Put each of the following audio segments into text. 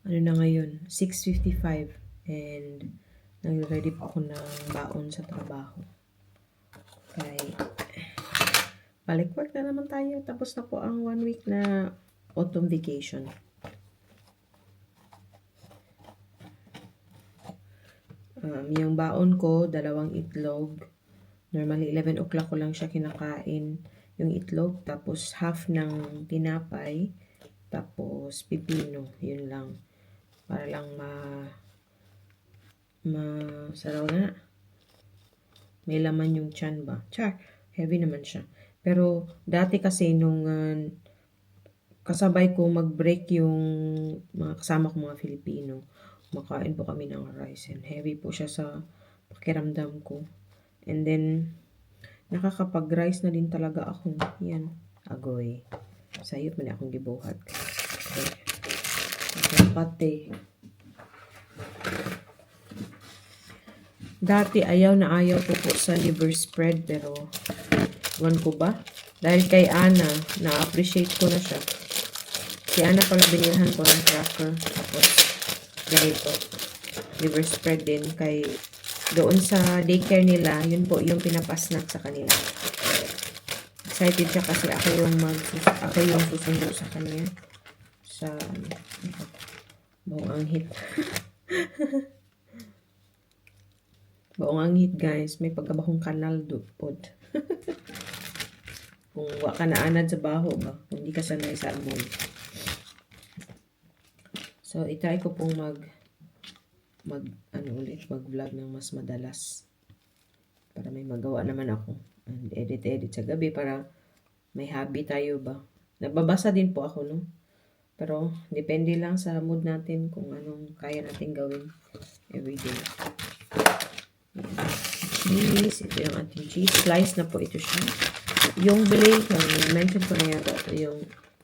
ano na ngayon, 6:55 and nag-ready pa ako ng baon sa trabaho. Kaya balik work na naman tayo. Tapos na po ang 1 week na autumn vacation. Yung baon ko, 2 itlog. Normally, 11 o'clock ko lang siya kinakain. Yung itlog, tapos half ng tinapay, tapos pipino. Yun lang. Para lang saraw na. May laman yung tiyan ba? Char, heavy naman siya. Pero dati kasi nung kasabay ko mag-break yung mga kasama ko mga Filipino, makain po kami ng rice and heavy po siya sa pakiramdam ko. And then, nakakapag-rice na din talaga ako. Yan, agoy. Sayot man akong gibuhat. Okay. Pati. Dati ayaw ko po sa liver spread pero wan ko ba? Dahil kay Ana, na-appreciate ko na siya. Si Ana pala binilhan ko ng cracker. Tapos, ganito. Liver spread din. Kay doon sa daycare nila, yun po yung pinapasnack sa kanila. Excited siya kasi ako yung susundo sa kanya. Sa buong anghit. Buong anghit guys. May pagkabahong kanal pod. Kung wa ka na anad sa baho ba, kung di ka sanay sa amoy. So, itry ko pong mag-vlog ng mas madalas. Para may magawa naman ako. And edit sa gabi para may hobby tayo ba. Nababasa din po ako, no? Pero, depende lang sa mood natin kung anong kaya natin gawin everyday. Cheese. Ito yung ating cheese. Slice na po ito siya. Yung bili, mention ko na yata ito yung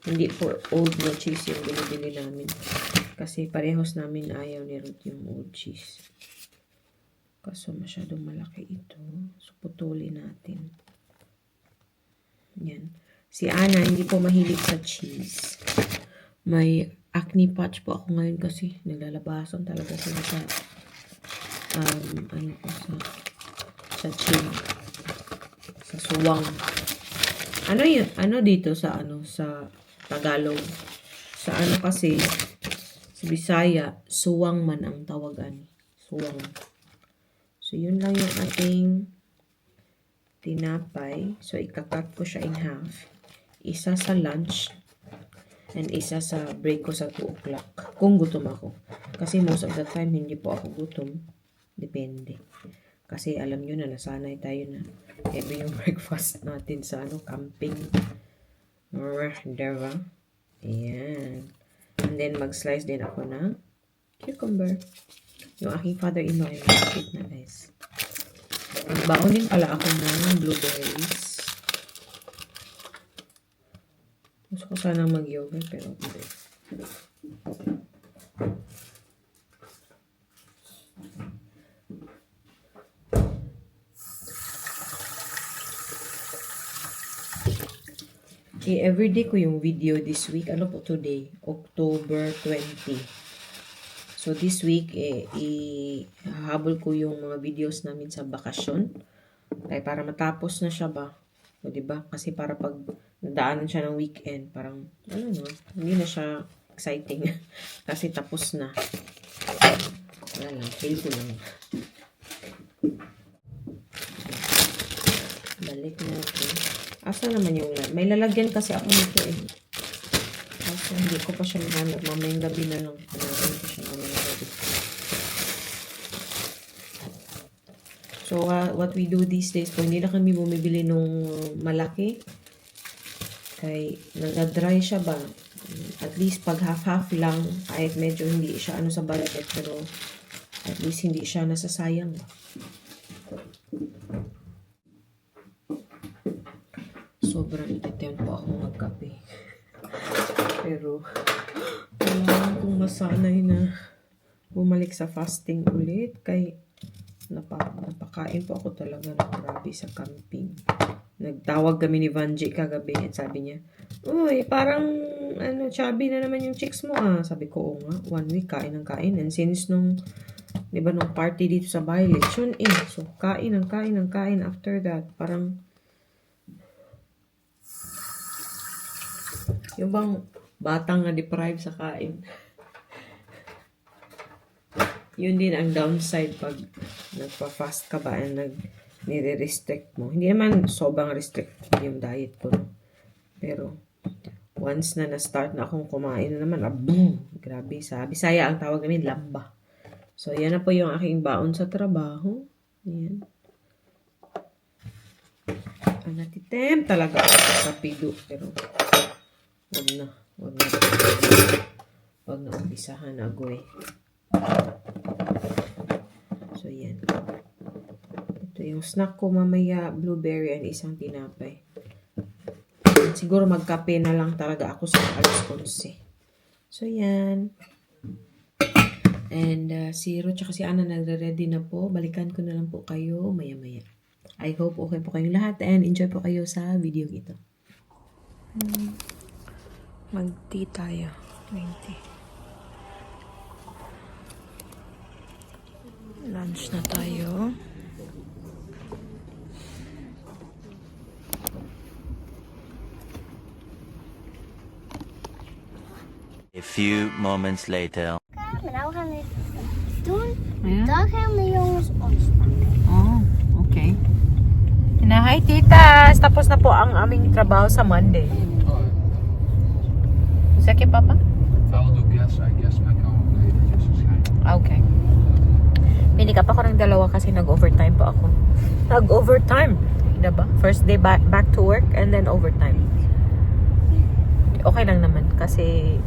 hindi po old na cheese yung binibili namin. Kasi parehos namin ayaw ni Ruth yung old cheese. Kaso masyadong malaki ito. So, putulin natin. Yan. Si Ana, hindi po mahilig sa cheese. May acne patch po ako ngayon kasi naglalabasan talaga sila sa sa chin. Sa suwang. Ano yun? Ano dito sa Tagalog? Sa kasi sa Bisaya, suwang man ang tawagan. Suwang. So, yun lang yung ating tinapay. So, ikakat ko siya in half. Isa sa lunch and isa sa break ko sa 2 o'clock. Kung gutom ako. Kasi most of the time, hindi po ako gutom. Depende. Kasi alam nyo na, nasanay tayo na heavy yung breakfast natin sa camping. Diba? Ayan. And then, mag-slice din ako ng cucumber. Yung aking father-in-law ay malapit na guys. Magbaon din pala ako ng blueberries. Gusto ko sana mag-yogurt pero hindi. Everyday ko yung video this week. Ano po today? October 20. So, this week, ihahabol ko yung mga videos namin sa bakasyon. Kaya para matapos na siya ba? O, diba? Kasi para pag nadaanan siya ng weekend, parang, hindi na siya exciting. Kasi tapos na. Wala lang, feel ko lang. Balik natin. Asa naman yung may lalagyan kasi ako nito Kasi hindi ko pa siya mahanap. Mamayang gabi na lang. Hanapin ko siya mamayang gabi. So, what we do these days, kung hindi na kami bumibili nung malaki, kay nag-dry siya ba? At least pag half-half lang, kahit medyo hindi siya sa budget, pero at least hindi siya nasasayang ba? Sobrang ititin po ako magkape. Pero, kailangan kong masanay na bumalik sa fasting ulit. Kay napakain po ako talaga ng grabe sa camping. Nagtawag kami ni Vanji kagabi at sabi niya, uy, parang chubby na naman yung chicks mo ah. Sabi ko, oo nga, 1 week kain ng kain. And since nung, di ba, nung party dito sa bahay, lechon eh. So, kain ng kain ng kain after that. Parang, yung bang batang na deprive sa kain. Yun din ang downside pag nagpa-fast ka ba and nire-restrict mo. Hindi naman sobrang restrict yung diet ko. No? Pero, once na na-start na akong kumain na naman, boom! Grabe, sa Bisaya ang tawag namin, lamba. So, yan na po yung aking baon sa trabaho. Yan. Natitem talaga ako sa rapido. Pero, wag na. Wag na umpisahan na agoy. So, yan. Ito yung snack ko mamaya, blueberry and isang tinapay. Siguro magkape na lang talaga ako sa alas 11. So, yan. And si Ro tsaka si Ana nagre-ready na po. Balikan ko na lang po kayo maya-maya. I hope okay po kayong lahat and enjoy po kayo sa video ito. Mag-tea tayo. 20. Lunch na tayo. A few moments later. Maar nou gaan we doen. Ja? Dan gaan de jongens ons pakken. Oh, okay. Hi, titas! Tapos na po ang aming trabaho sa Monday. Zeg je, papa? Wel doe gas, I guess, maar ik kan wel eventjes waarschijnlijk. Okay. Pinikap ako ng dalawa kasi nag-overtime pa ako. Nag-overtime! Diba? First day back to work and then overtime. Okay lang naman kasi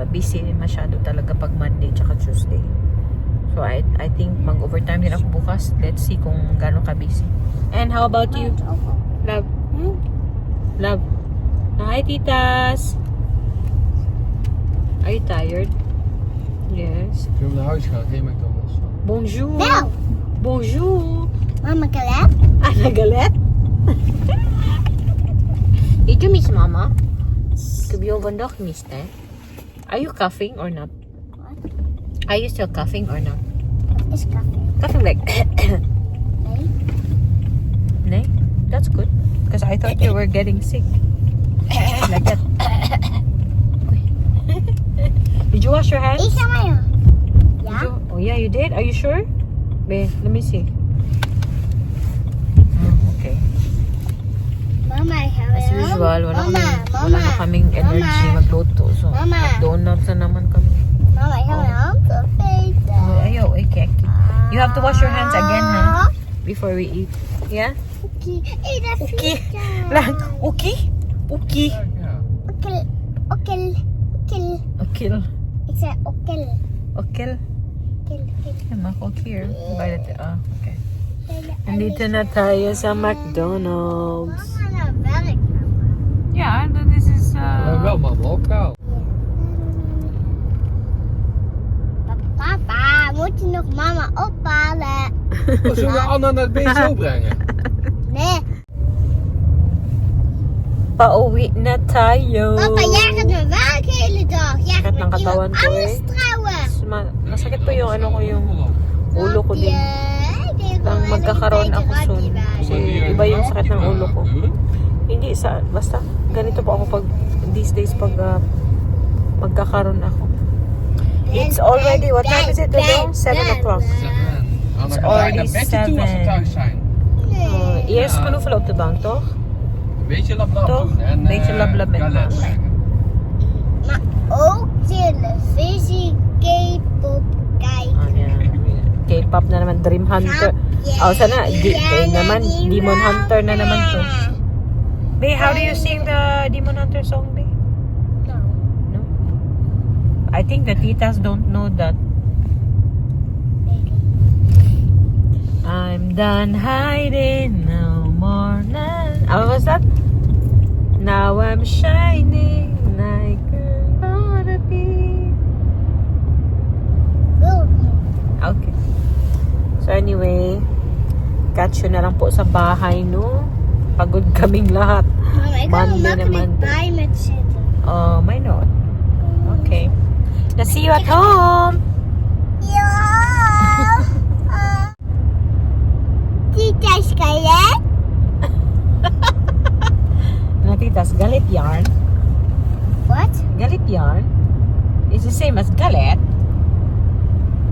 busy masyado talaga pag Monday tsaka Tuesday. So I think mag-overtime din ako bukas. Let's see kung gaano ka busy. And how about you? Love? Love? Hi, titas! Are you tired? Yes. Zullen we naar huis gaan? Geen McDonald's. Bonjour! Wel. Bonjour! Mama, galet? Ah, nagalit? Did you miss Mama? Heb je vandaag gemist, hè? Are you coughing or not? What? Are you still coughing or not? Wat is koffie? Coughing like... Nee. Nee? That's good. Because I thought you were getting sick. Like that. Did you wash your hands? Ik ga maar. Did Ja? you- Oh yeah, you did? Are you sure? Babe, let me see. Okay. Mama, ik ga weer. As usual, wala na kaming energy Mama. magluto. So, Mama. donuts na naman kami. Mama, ik ga mijn hand opeten. Oh, ayaw, okay. You have to wash your hands again, huh? Before we eat. Yeah? Oké. Eet even. Okay. Lang. Okay? Okay. Ja. Okkel. Okkel. Okkel. Okay. Ik zei okkel. Okay. Okkel. Okay, mag ook hier. Bij de... okay. Okkel. Nandito na tayo sa McDonald's. Mama, naar werk. Ja, dan is het... Wel, mama, opgehaald. Papa, moet je nog mama ophalen? Zullen we Anna naar het BSO brengen? Nee. Pauwi na tayo. Papa, jij gaat naar werk de hele dag. Jij gaat Sakit ng met katawan iemand ko anders eh. trouwen. Masakit po yung ano ko, yung ulo ko din. Nang magkakaroon ako soon. Kasi iba yung sakit ng ulo ko. Hindi basta ganito po ako pag these days pag magkakaroon ako. It's already, what time is it today? 7 o'clock. Anna It's gaat already naar bedje toe als we 7. thuis zijn. Eerst knuffelen op de bank, toch? Een beetje lab-lab Toch? doen. En, Beetje lab-lab met galet mama. brengen. Maar ook televisie, K-pop kijken. K-pop na naman, Dream Hunter. Oh, sana, naman, Demon Hunter na naman to. Bae, how do you sing the Demon Hunter song, bae? No. No? I think the titas don't know that. I'm done hiding, no more now. What was that? Now I'm shining like a wanna be. Okay. So anyway, catch you na lang po sa bahay, no? Pagod kaming lahat. Mama, ik kan Monday er makkelijk naman. bij met zitten. Oh, my note. Okay. Now see you at home. Ja. Tita Skelet. Natitas, galit yarn. What? Galit yarn is the same as galet.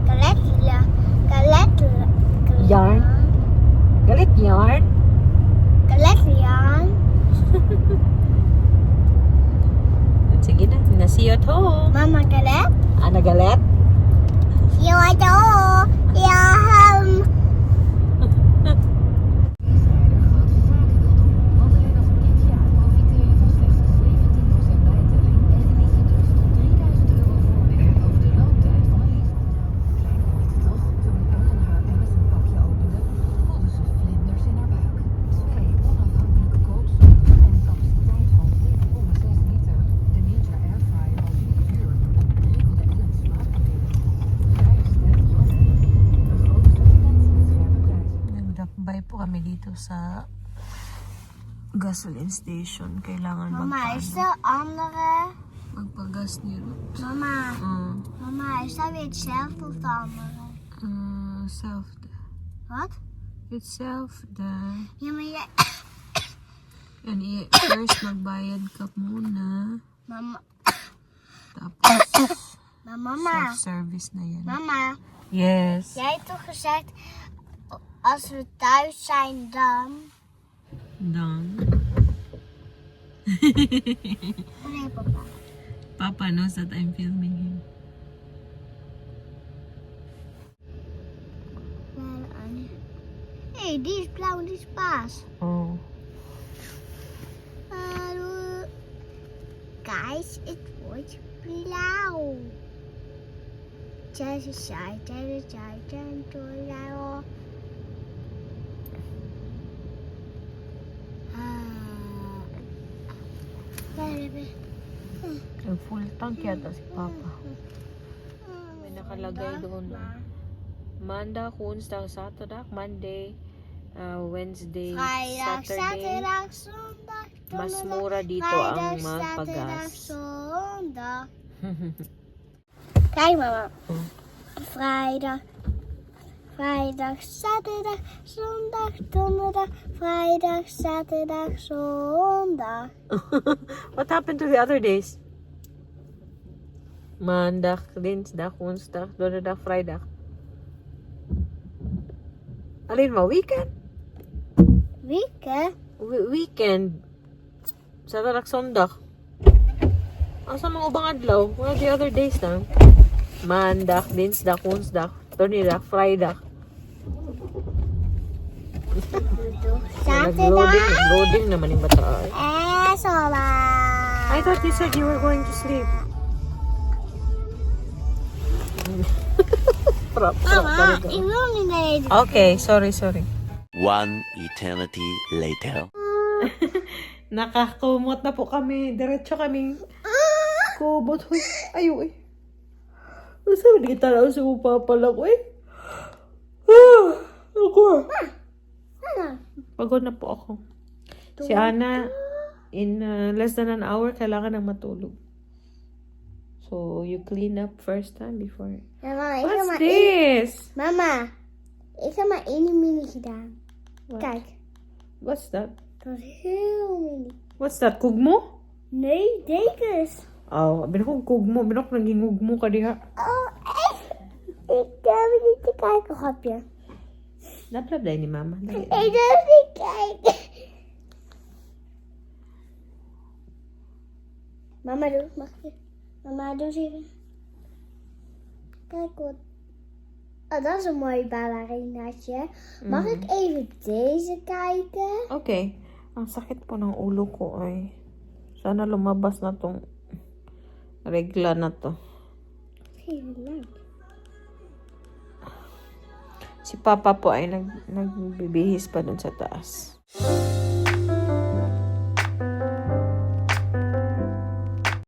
Galetla. Galetla. Yarn. Galit yarn. Galetla. Sige na see you at home. Mama galet. Ana galet? Ja, hallo. Ja, Want alleen al van dit jaar profiteer je van slechts 17% bijtelling en geniet je dus tot €3000 voordeel over de looptijd van een lease. Kleine moeite toch? Toen Ellen haar Amazon-pakje opende, voelde ze vlinders in haar buik. 2 onafhankelijke kooksoorten en een capaciteit van 4,6 liter. De Ninja Airfryer was niet duur en prikkelde Ellen's smaakpapillen. Vrije stem van Ellen. De grootste vakantie met scherpe prijzen. Nagdakbay po kami dito sa gasoline station. Kailangan Mama, is er andere? magpagas ni Ruth. Mama, mama, is dat weer hetzelfde of de andere? Hetzelfde. Wat? Hetzelfde. Ja, maar jij... And first magbayad ka muna. Mama, Tapos maar mama, self-service na yan. mama, Yes. jij hebt toch gezegd, als we thuis zijn dan... Done. Nee, papa. Papa knows that I'm filming him. Hé, die is blauw en die is paas. Oh. Hallo. Guys, het wordt blauw. Ang full tank yata si Papa. May nakalagay doon. Monday, Woensdag, Saturdag, Monday, Wednesday, Vrijdag, Saturday. zaterdag, zondag, Mas donderdag, mura dito vrijdag, ang zaterdag, magpagas. zondag. Kijk mama. Vrijdag, zaterdag, zondag, donderdag, vrijdag, zaterdag, zondag. What happened to the other days? Maandag, Dinsdag, Woensdag, Donderdag, Vrijdag. Alin mo? Weekend? Weekend? Weekend. Saturdag, Sondag. Asa mga ubang adlaw? What are the other days na? Maandag, Dinsdag, Woensdag, Donderdag, Vrijdag. Zaterdag. Nag-loading naman yung bata. Zondag. I thought you said you were going to sleep. Mama, ik wil niet naar deze. Okay, sorry. One eternity later. Nakakumot na po kami. Diretso kaming kubot. Huy, ayo eh. Masa hindi kita lang sa upapala ko eh. Ako. Pagod na po ako. Si Ana, in less than an hour, kailangan nang matulog. So, you clean up first time before. Mama, ik heb What's maar this? Mama, ik heb maar één mini gedaan. What? Kijk, What's that? dat is heel mini. What's that? Kugmo? Nee, dekens. Oh, binakong kugmo. Binakong naging ugmo ka diha. Oh, echt? Ik heb niet te kijken, grapje. Nablabday ni Mama. Dali. Ik durf niet kijken. Mama, doe. Mag je? Mama, doe eens even. Kijk wat. Oh, dat is een mooi ballerinaatje. Mag ik even deze kijken? Okay. Ang sakit po ng ulo ko ay. Sana lumabas na tong regla na to. Even lang. Si Papa po ay nagbibihis pa dun sa taas.